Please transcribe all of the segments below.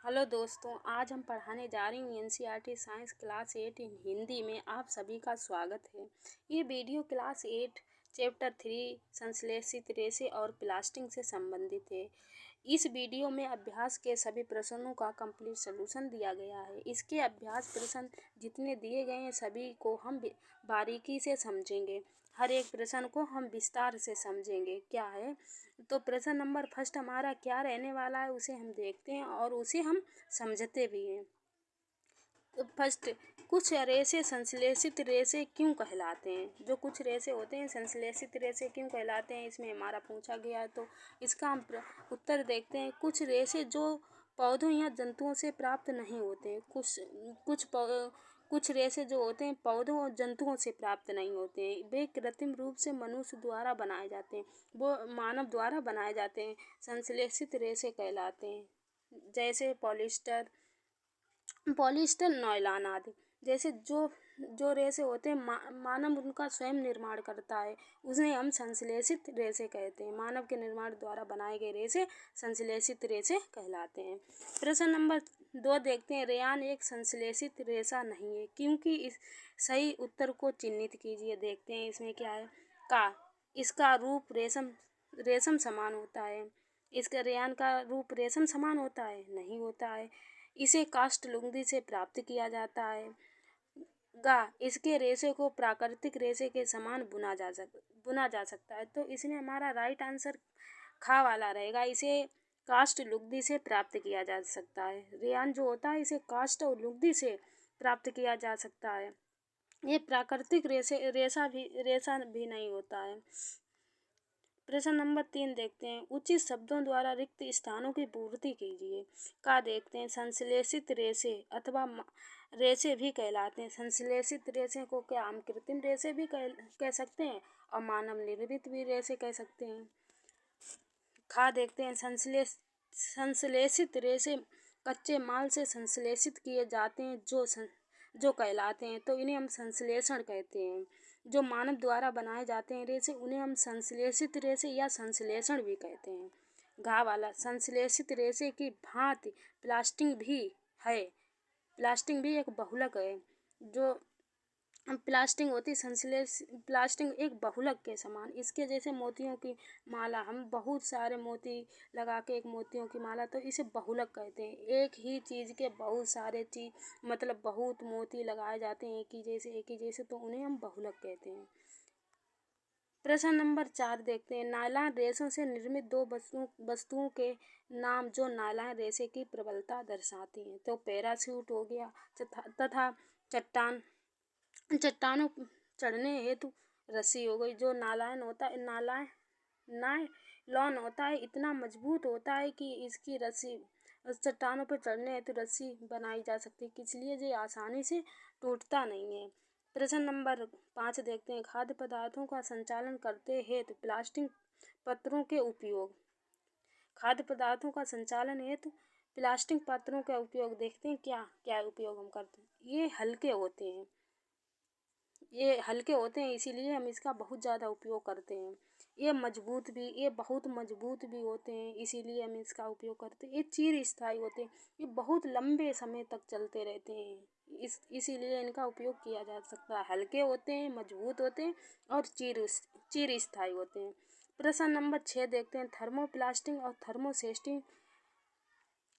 Hello दोस्तों, आज हम पढ़ाने जा रही हूँ एनसीईआरटी साइंस क्लास 8 इन हिंदी में। आप सभी का स्वागत है। ये वीडियो क्लास 8 चैप्टर 3 संश्लेषित रेशे और प्लास्टिक से संबंधित है। इस वीडियो में अभ्यास के सभी प्रश्नों का कंप्लीट सलूशन दिया गया है। इसके अभ्यास प्रश्न जितने दिए गए हैं सभी को हम बारीकी से समझेंगे। हर एक प्रश्न को हम विस्तार से समझेंगे। क्या है तो प्रश्न नंबर फर्स्ट हमारा क्या रहने वाला है उसे हम देखते हैं और उसे हम समझते भी हैं। तो फर्स्ट, कुछ रेशे संश्लेषित रेशे क्यों कहलाते हैं? जो कुछ रेशे होते हैं संश्लेषित रेशे क्यों कहलाते हैं, इसमें हमारा पूछा गया है। तो इसका हम उत्तर देखते हैं। कुछ रेशे जो पौधों या जंतुओं से प्राप्त नहीं होते। कुछ रेशे जो होते हैं पौधों और जंतुओं से प्राप्त नहीं होते हैं। वे कृत्रिम रूप से मनुष्य द्वारा बनाए जाते हैं, वो मानव द्वारा बनाए जाते हैं, संश्लेषित रेशे कहलाते हैं। जैसे पॉलिस्टर नायलॉन आदि। जैसे जो रेशे होते हैं मानव उनका स्वयं निर्माण करता है, उन्हें हम संश्लेषित रेशे कहते हैं। मानव के निर्माण द्वारा बनाए गए रेशे संश्लेषित रेशे कहलाते हैं। प्रश्न नंबर 2 देखते हैं। रेयान एक संश्लेषित रेशा नहीं है, क्योंकि इस सही उत्तर को चिन्हित कीजिए। देखते हैं इसमें क्या है। इसका रूप रेशम समान होता है। इसका रेयान का रूप रेशम समान होता है? नहीं होता है। इसे काष्ठ लुगदी से प्राप्त किया जाता है। इसके रेशे को प्राकृतिक रेशे के समान बुना जा सकता है। तो इसमें हमारा राइट आंसर खा वाला रहेगा। इसे काष्ठ लुगदी से प्राप्त किया जा सकता है। रेयान जो होता है इसे काष्ठ और लुगदी से प्राप्त किया जा सकता है। ये प्राकृतिक रेशा भी नहीं होता है। प्रश्न नंबर 3 देखते हैं। उचित शब्दों द्वारा रिक्त स्थानों की पूर्ति कीजिए। देखते हैं। संश्लेषित रेशे अथवा रेशे भी कहलाते हैं। संश्लेषित रेशे को क्या हम कृत्रिम रेशे भी कह सकते हैं और मानव निर्मित भी रेशे कह सकते हैं। देखते हैं। संश्लेषित रेशे कच्चे माल से संश्लेषित किए जाते हैं जो कहलाते हैं, तो इन्हें हम संश्लेषण कहते हैं। जो मानव द्वारा बनाए जाते हैं रेशे उन्हें हम संश्लेषित रेशे या संश्लेषण भी कहते हैं। संश्लेषित रेशे की भांति प्लास्टिक भी है। प्लास्टिक भी एक बहुलक है। जो प्लास्टिक होती प्लास्टिक एक बहुलक के समान। इसके जैसे मोतियों की माला, हम बहुत सारे मोती लगा के एक मोतियों की माला, तो इसे बहुलक कहते हैं। एक ही चीज़ के बहुत सारे मतलब बहुत मोती लगाए जाते हैं एक ही जैसे, तो उन्हें हम बहुलक कहते हैं। प्रश्न नंबर 4 देखते हैं। नायलॉन रेशों से निर्मित दो वस्तुओं के नाम जो नायलॉन रेशे की प्रबलता दर्शाती हैं। तो पैराशूट हो गया तथा चट्टानों चढ़ने हेतु रस्सी हो गई। जो नायलॉन होता है नायलॉन होता है इतना मजबूत होता है कि इसकी रस्सी चट्टानों पर चढ़ने हेतु रस्सी बनाई जा सकती है, इसलिए ये आसानी से टूटता नहीं है। प्रश्न नंबर 5 देखते हैं। खाद्य पदार्थों का संचालन करते हेतु प्लास्टिक पत्रों के उपयोग। खाद्य पदार्थों का संचालन हेतु प्लास्टिक पत्रों का उपयोग देखते हैं। क्या उपयोग हम करते हैं। ये हल्के होते हैं इसीलिए हम इसका बहुत ज़्यादा उपयोग करते हैं। ये बहुत मजबूत भी होते हैं इसीलिए हम इसका उपयोग करते हैं। ये चिरस्थायी होते हैं, ये बहुत लंबे समय तक चलते रहते हैं, इसीलिए इनका उपयोग किया जा सकता है। हल्के होते हैं, मजबूत होते हैं और चिरस्थायी होते हैं। प्रश्न नंबर 6 देखते हैं। थर्मोप्लास्टिक और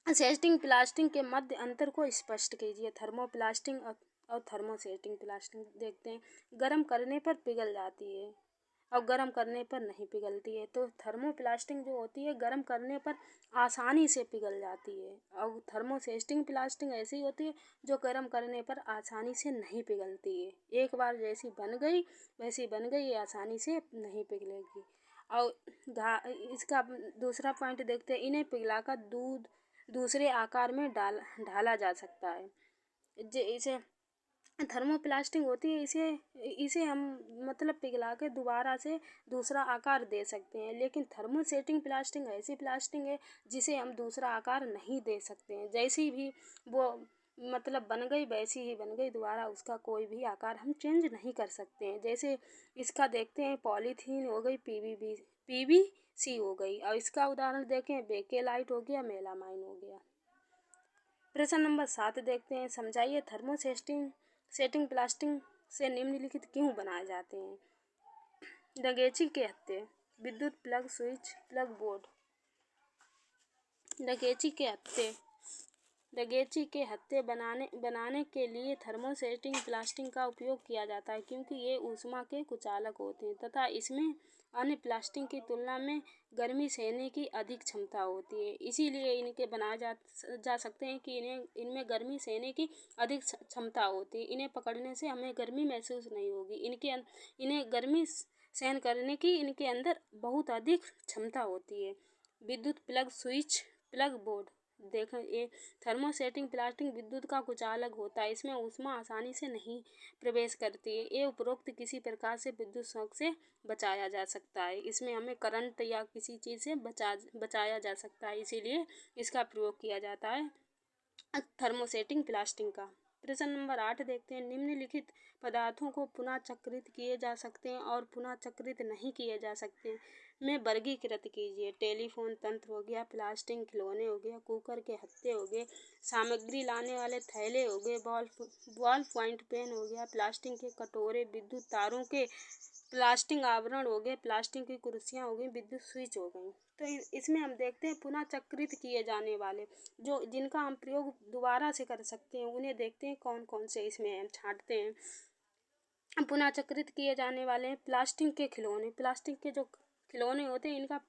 सेस्टिंग प्लास्टिक के मध्य अंतर को स्पष्ट कीजिए। थर्मोप्लास्टिक और थर्मोसेटिंग प्लास्टिक देखते हैं। गर्म करने पर पिघल जाती है और गर्म करने पर नहीं पिघलती है। तो थर्मोप्लास्टिक जो होती है गर्म करने पर आसानी से पिघल जाती है और थर्मोसेस्टिंग प्लास्टिक ऐसी होती है जो गर्म करने पर आसानी से नहीं पिघलती है। एक बार जैसी बन गई वैसी बन गई, ये आसानी से नहीं पिघलेगी। और इसका दूसरा पॉइंट देखते हैं। इन्हें पिघलाकर दूसरे आकार में ढाला जा सकता है। इसे थर्मोप्लास्टिक होती है, इसे हम मतलब पिघला के दोबारा से दूसरा आकार दे सकते हैं। लेकिन थर्मोसेटिंग प्लास्टिक ऐसी प्लास्टिक है जिसे हम दूसरा आकार नहीं दे सकते हैं। जैसी भी वो मतलब बन गई वैसी ही बन गई, दोबारा उसका कोई भी आकार हम चेंज नहीं कर सकते हैं। जैसे इसका देखते हैं। पॉलीथीन हो गई, पीवीसी हो गई, और इसका उदाहरण देखें बेकेलाइट हो गया, मेलामाइन हो गया। प्रश्न नंबर 7 देखते हैं, समझाइए सेटिंग प्लास्टिक से निम्नलिखित क्यों बनाए जाते हैं। डगेची के हत्थे, विद्युत प्लग स्विच प्लग बोर्ड। डगेची के हत्थे बनाने के लिए थर्मोसेटिंग प्लास्टिक का उपयोग किया जाता है, क्योंकि ये ऊष्मा के कुचालक होते हैं तथा इसमें अन्य प्लास्टिक की तुलना में गर्मी सहने की अधिक क्षमता होती है। इसीलिए इनके बनाए जा सकते हैं कि इनमें गर्मी सहने की अधिक क्षमता होती है। इन्हें पकड़ने से हमें गर्मी महसूस नहीं होगी। इन्हें गर्मी सहन करने की इनके अंदर बहुत अधिक क्षमता होती है। विद्युत प्लग स्विच प्लग बोर्ड। देखें, ये थर्मोसेटिंग प्लास्टिक विद्युत का कुचालक होता है। इसमें ऊष्मा आसानी से नहीं प्रवेश करती है। ये उपरोक्त किसी प्रकार से विद्युत शॉक से बचाया जा सकता है। इसमें हमें करंट या किसी चीज़ से बचाया जा सकता है, इसीलिए इसका प्रयोग किया जाता है थर्मोसेटिंग प्लास्टिक का। प्रश्न नंबर 8 देखते हैं, निम्नलिखित पदार्थों को पुनः चक्रित किए जा सकते हैं और पुनः चक्रित नहीं किए जा सकते में वर्गीकृत कीजिए। टेलीफोन तंत्र हो गया, प्लास्टिक खिलौने हो गया, कुकर के हत्थे हो गए, सामग्री लाने वाले थैले हो गए, बॉल पॉइंट पेन हो गया, प्लास्टिक के कटोरे, विद्युत तारों के प्लास्टिक आवरण हो गए, प्लास्टिक की कुर्सियाँ हो गई, विद्युत स्विच हो गई। तो इसमें हम देखते हैं पुनः चक्रित किए जाने वाले जिनका हम प्रयोग दोबारा से कर सकते हैं, उन्हें देखते हैं कौन कौन से इसमें हम छांटते हैं। पुनः चक्रित किए जाने वाले हैं प्लास्टिक के खिलौने। प्लास्टिक के जो खिलौने होते हैं इनका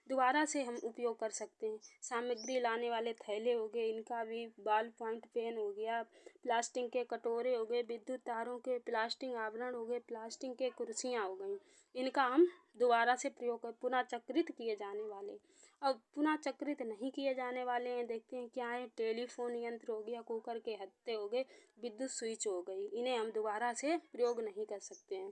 दोबारा से हम उपयोग कर सकते हैं। सामग्री लाने वाले थैले हो गए, इनका भी बॉल पॉइंट पेन हो गया, प्लास्टिक के कटोरे हो गए, विद्युत तारों के प्लास्टिक आवरण हो गए, प्लास्टिक के कुर्सियाँ हो गई, इनका हम दोबारा से प्रयोग कर पुनः चक्रित किए जाने वाले। अब पुनः चक्रित नहीं किए जाने वाले हैं, देखते हैं क्या है। टेलीफोन यंत्र हो गया, कुकर के हत्थे हो गए, विद्युत स्विच हो गई, इन्हें हम दोबारा से प्रयोग नहीं कर सकते हैं।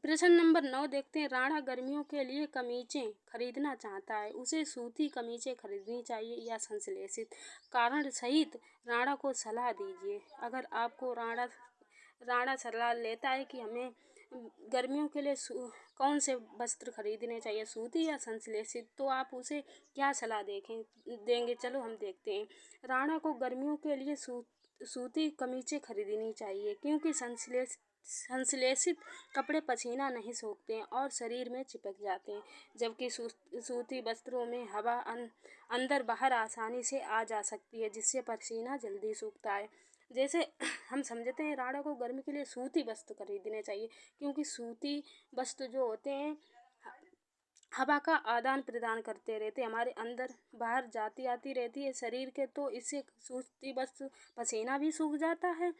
प्रश्न नंबर 9 देखते हैं, राणा गर्मियों के लिए कमीजें खरीदना चाहता है, उसे सूती कमीजें खरीदनी चाहिए या संश्लेषित। कारण सहित राणा को सलाह दीजिए। अगर आपको राणा सलाह लेता है कि हमें गर्मियों के लिए कौन से वस्त्र खरीदने चाहिए, सूती या संश्लेषित, तो आप उसे क्या सलाह देंगे। चलो हम देखते हैं। राणा को गर्मियों के लिए सूती कमीजें खरीदनी चाहिए, क्योंकि संश्लेषित कपड़े पसीना नहीं सोखते हैं और शरीर में चिपक जाते हैं, जबकि सूती वस्त्रों में हवा अंदर बाहर आसानी से आ जा सकती है, जिससे पसीना जल्दी सूखता है। जैसे हम समझते हैं राणा को गर्मी के लिए सूती वस्त्र खरीदने चाहिए, क्योंकि सूती वस्त्र जो होते हैं हवा का आदान प्रदान करते रहते, हमारे अंदर बाहर जाती आती रहती है शरीर के, तो इससे सूखती वस्त्र पसीना भी सूख जाता है।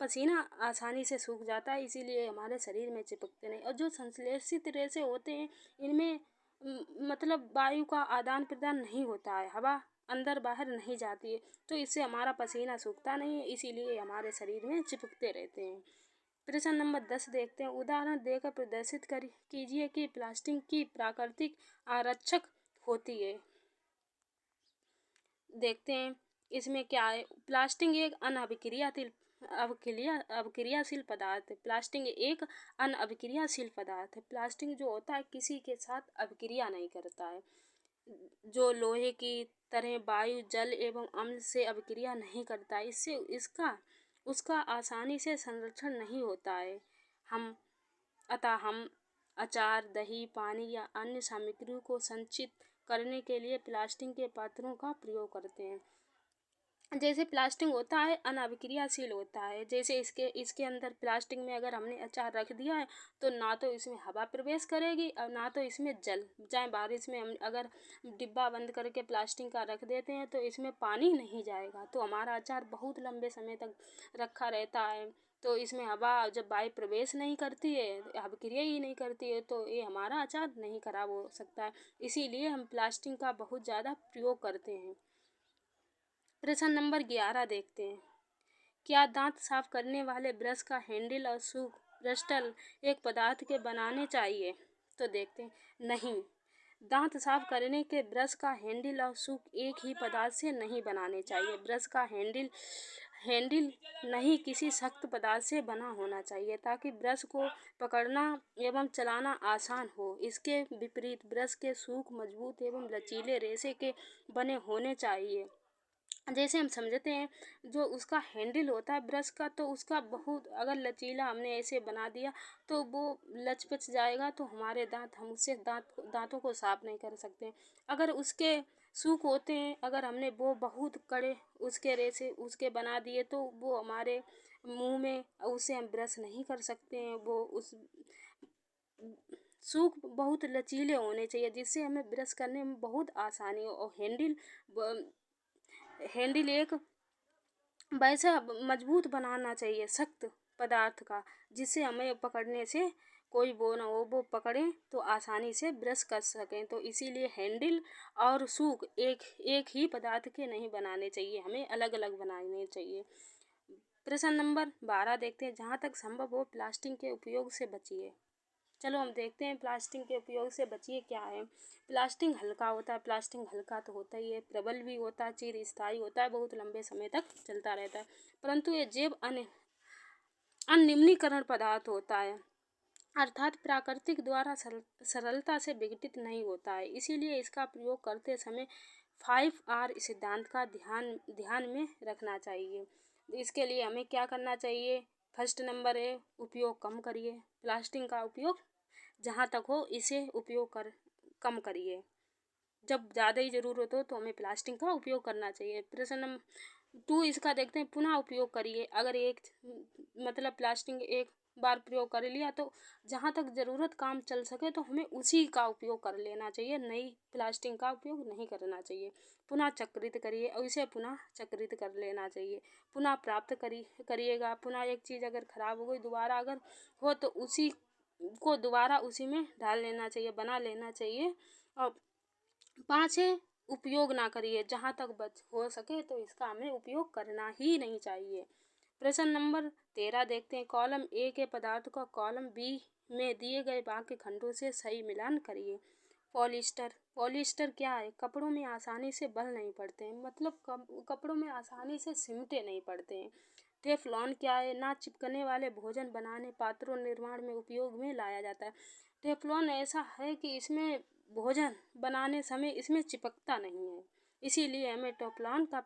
पसीना आसानी से सूख जाता है, इसीलिए हमारे शरीर में चिपकते नहीं। और जो संश्लेषित रेशे होते हैं इनमें मतलब वायु का आदान प्रदान नहीं होता है, हवा अंदर बाहर नहीं जाती है, तो इससे हमारा पसीना सूखता नहीं है, इसीलिए हमारे शरीर में चिपकते रहते हैं। प्रश्न नंबर 10 देखते हैं, उदाहरण देकर प्रदर्शित कीजिए कि प्लास्टिक की प्राकृतिक आरक्षक होती है। देखते हैं इसमें क्या है। प्लास्टिक एक अभिक्रियाशील पदार्थ है। प्लास्टिक एक अनअभिक्रियाशील पदार्थ है। प्लास्टिक जो होता है किसी के साथ अभिक्रिया नहीं करता है, जो लोहे की तरह वायु, जल एवं अम्ल से अभिक्रिया नहीं करता है, इससे उसका आसानी से संरक्षण नहीं होता है। अतः हम अचार, दही, पानी या अन्य सामग्रियों को संचित करने के लिए प्लास्टिक के पात्रों का प्रयोग करते हैं। जैसे प्लास्टिक होता है अनअभिक्रियाशील होता है, जैसे इसके अंदर प्लास्टिक में अगर हमने अचार रख दिया है तो ना तो इसमें हवा प्रवेश करेगी और ना तो इसमें जल, चाहे बारिश में हम अगर डिब्बा बंद करके प्लास्टिक का रख देते हैं तो इसमें पानी नहीं जाएगा, तो हमारा अचार बहुत लंबे समय तक रखा रहता है। तो इसमें हवा जब वायु प्रवेश नहीं करती है, अभिक्रिया ही नहीं करती है, तो ये हमारा अचार नहीं खराब हो सकता है। इसीलिए हम प्लास्टिक का बहुत ज़्यादा प्रयोग करते हैं। प्रश्न नंबर 11 देखते हैं, क्या दांत साफ करने वाले ब्रश का हैंडल और सूक ब्रस्टल एक पदार्थ के बनाने चाहिए। तो देखते हैं, नहीं, दांत साफ करने के ब्रश का हैंडल और सूक एक ही पदार्थ से नहीं बनाने चाहिए। ब्रश का हैंडल नहीं किसी सख्त पदार्थ से बना होना चाहिए, ताकि ब्रश को पकड़ना एवं चलाना आसान हो। इसके विपरीत ब्रश के सूक मजबूत एवं लचीले रेशे के बने होने चाहिए। जैसे हम समझते हैं जो उसका हैंडल होता है ब्रश का, तो उसका बहुत अगर लचीला हमने ऐसे बना दिया तो वो लचपच जाएगा, तो हमारे दांत, हम उससे दांतों को साफ नहीं कर सकते। अगर उसके सूख होते हैं, अगर हमने वो बहुत कड़े उसके रेसे उसके बना दिए, तो वो हमारे मुंह में, उससे हम ब्रश नहीं कर सकते हैं। वो उस सूख बहुत लचीले होने चाहिए जिससे हमें ब्रश करने में बहुत आसानी हो। और हैंडल एक वैसा मजबूत बनाना चाहिए, सख्त पदार्थ का, जिससे हमें पकड़ने से कोई वो ना हो, वो पकड़ें तो आसानी से ब्रश कर सकें। तो इसीलिए हैंडल और सूक एक एक ही पदार्थ के नहीं बनाने चाहिए, हमें अलग अलग बनाने चाहिए। प्रश्न नंबर 12 देखते हैं। जहाँ तक संभव हो प्लास्टिक के उपयोग से बचिए। चलो हम देखते हैं प्लास्टिक के उपयोग से बचिए क्या है। प्लास्टिक हल्का होता है, प्लास्टिक हल्का तो होता ही है, प्रबल भी होता है, चिरस्थायी होता है, बहुत लंबे समय तक चलता रहता है, परंतु ये जैव अनिम्नीकरण पदार्थ होता है, अर्थात प्राकृतिक द्वारा सरलता से विघटित नहीं होता है। इसीलिए इसका प्रयोग करते समय 5R सिद्धांत का ध्यान में रखना चाहिए। इसके लिए हमें क्या करना चाहिए? फर्स्ट नंबर है, उपयोग कम करिए, प्लास्टिक का उपयोग जहाँ तक हो इसे कम करिए। जब ज़्यादा ही ज़रूरत हो तो हमें प्लास्टिक का उपयोग करना चाहिए। प्रश्न नंबर 2 इसका देखते हैं। पुनः उपयोग करिए। अगर मतलब प्लास्टिक एक बार प्रयोग कर लिया तो जहाँ तक ज़रूरत काम चल सके तो हमें उसी का उपयोग कर लेना चाहिए, नई प्लास्टिक का उपयोग नहीं करना चाहिए। पुनः चक्रित करिए और इसे पुनः चक्रित कर लेना चाहिए। पुनः प्राप्त करिएगा। पुनः एक चीज़ अगर ख़राब हो गई, दोबारा अगर हो तो उसी को दोबारा उसी में डाल लेना चाहिए, बना लेना चाहिए। और 5 है, उपयोग ना करिए। जहाँ तक बच हो सके तो इसका हमें उपयोग करना ही नहीं चाहिए। प्रश्न नंबर 13 देखते हैं। कॉलम ए के पदार्थ को कॉलम बी में दिए गए वाक्य खंडों से सही मिलान करिए। पॉलिएस्टर क्या है? कपड़ों में आसानी से बल नहीं पड़ते हैं, मतलब कपड़ों में आसानी से सिमटे नहीं पड़ते हैं। टेफ्लॉन क्या है? ना चिपकने वाले भोजन बनाने, पात्रों निर्माण में उपयोग में लाया जाता है। टेफ्लॉन ऐसा है कि इसमें भोजन बनाने समय इसमें चिपकता नहीं है, इसीलिए हमें टेफ्लॉन का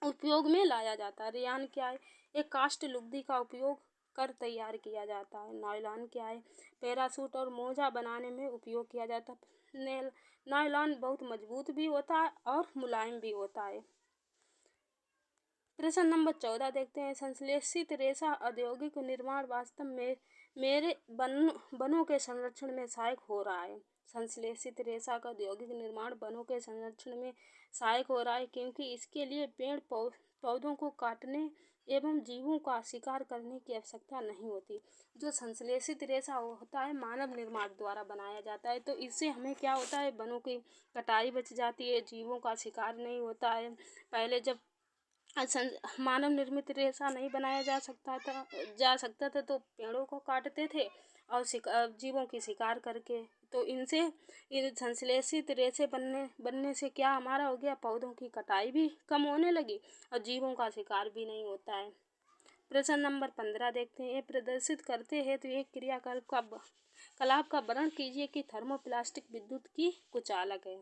उपयोग में लाया जाता है। रेयान क्या है? एक कास्ट लुगदी का उपयोग कर तैयार किया जाता है। नायलॉन क्या है? पैरासूट और मोजा बनाने में उपयोग किया जाता है। नायलॉन बहुत मजबूत भी होता है और मुलायम भी होता है। प्रश्न नंबर 14 देखते हैं। संश्लेषित रेशा औद्योगिक निर्माण वास्तव में मेरे वनों के संरक्षण में सहायक हो रहा है। संश्लेषित रेशा का औद्योगिक निर्माण वनों के संरक्षण में सहायक हो रहा है, क्योंकि इसके लिए पेड़ पौधों को काटने एवं जीवों का शिकार करने की आवश्यकता नहीं होती। जो संश्लेषित रेशा होता है मानव निर्माण द्वारा बनाया जाता है, तो इससे हमें क्या होता है? वनों की कटाई बच जाती है, जीवों का शिकार नहीं होता है। पहले जब मानव निर्मित रेशा नहीं बनाया जा सकता था तो पेड़ों को काटते थे और जीवों की शिकार करके। तो इनसे इन संश्लेषित रेशे बनने से क्या हमारा हो गया? पौधों की कटाई भी कम होने लगी और जीवों का शिकार भी नहीं होता है। प्रश्न नंबर 15 देखते हैं। ये प्रदर्शित करते हैं तो एक कलाप का वर्णन कीजिए कि थर्मोप्लास्टिक विद्युत की कुचालक है।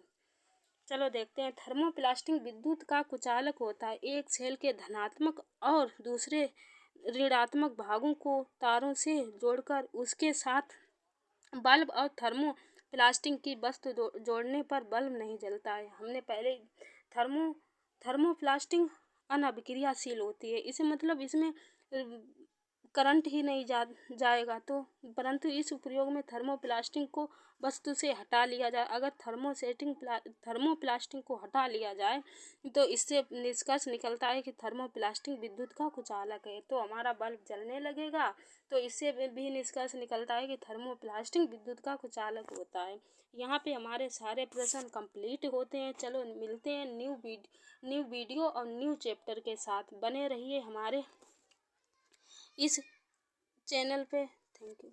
चलो देखते हैं। थर्मोप्लास्टिक विद्युत का कुचालक होता है। एक सेल के धनात्मक और दूसरे ऋणात्मक भागों को तारों से जोड़कर उसके साथ बल्ब और थर्मोप्लास्टिक की वस्तु जोड़ने पर बल्ब नहीं जलता है। हमने पहले थर्मोप्लास्टिक अनअभिक्रियाशील होती है, इसे मतलब इसमें करंट ही नहीं जाएगा। तो परंतु इस प्रयोग में थर्मोप्लास्टिक को वस्तु से हटा लिया जाए। अगर थर्मोप्लास्टिक को हटा लिया जाए तो इससे निष्कर्ष निकलता है कि थर्मोप्लास्टिक विद्युत का कुचालक है, तो हमारा बल्ब जलने लगेगा। तो इससे भी निष्कर्ष निकलता है कि थर्मोप्लास्टिक विद्युत का कुचालक होता है। यहाँ पे हमारे सारे प्रश्न कंप्लीट होते हैं। चलो मिलते हैं न्यू वीडियो और न्यू चैप्टर के साथ। बने रहिए हमारे इस चैनल पे। Thank you.